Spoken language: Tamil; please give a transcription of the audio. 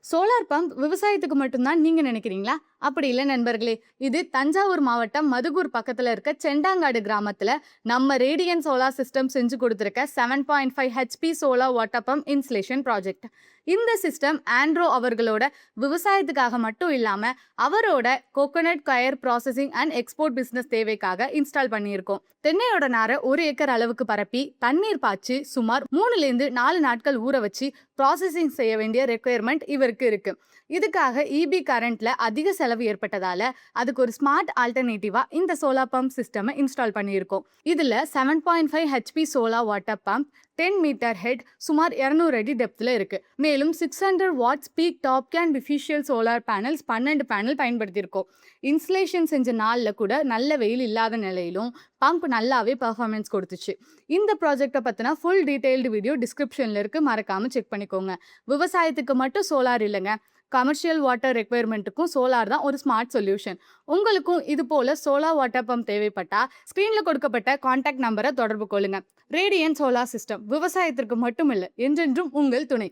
சோலார் பம்ப் விவசாயத்துக்கு மட்டும்தான் நீங்க நினைக்கிறீங்களா? அப்படி இல்ல நண்பர்களே. இது தஞ்சாவூர் மாவட்டம் மதுகூர் பக்கத்துல இருக்க செண்டாங்காடு கிராமத்துல நம்ம ரேடியன் சோலார் சிஸ்டம் செஞ்சு கொடுத்திருக்க 7.5 HP solar water pump installation project. இந்த சிஸ்டம் ஆண்ட்ரோ அவர்களோட விவசாயத்துக்காக மட்டும் இல்லாம அவரோட coconut coir processing and export business தேவைக்காக இன்ஸ்டால் பண்ணியிருக்கோம். தென்னையோட நாரை 1 ஏக்கர் அளவுக்கு பரப்பி தண்ணீர் பாய்ச்சி சுமார் 3 to 4 நாட்கள் ஊற வச்சு ப்ராசஸிங் செய்ய வேண்டிய ரெக்குயர்மெண்ட் இவருக்கு இருக்கு. இதுக்காக இபி கரண்ட்ல அதிக செலவு ஏற்பட்டதால அதுக்கு ஒரு ஸ்மார்ட் ஆல்டர்னேட்டிவா இந்த சோலார் பம்ப் சிஸ்டம் இன்ஸ்டால் பண்ணியிருக்கோம். இதுல 7.5 HP solar water pump 10 metre head சுமார் 200 அடி டெப்த்ல இருக்கு. மேலும் 600 watts peak TOPCon bifacial solar panels 12 panel பயன்படுத்தியிருக்கோம். இன்ஸ்டலேஷன் செஞ்ச நாள்ல கூட நல்ல வெயில் இல்லாத நிலையிலும் பம்ப் நல்லாவே பெர்ஃபார்மன்ஸ் கொடுத்துச்சு. இந்த ப்ராஜெக்டை பத்தின ஃபுல் டீடைல்டு வீடியோ டிஸ்கிரிப்ஷன்ல இருக்கு, மறக்காம செக் பண்ணிக்கோங்க. விவசாயத்துக்கு மட்டும் சோலார் இல்லைங்க, கமர்ஷியல் வாட்டர் ரெக்வயர்மெண்ட்டுக்கும் சோலார் தான் ஒரு ஸ்மார்ட் சொல்யூஷன். உங்களுக்கும் இது போல சோலார் வாட்டர் பம்ப் தேவைப்பட்டா ஸ்கிரீன்ல கொடுக்கப்பட்ட கான்டாக்ட் நம்பரை தொடர்பு கொள்ளுங்க. ரேடியன் சோலார் சிஸ்டம் விவசாயத்திற்கு மட்டுமில்லை, என்றென்றும் உங்கள் துணை.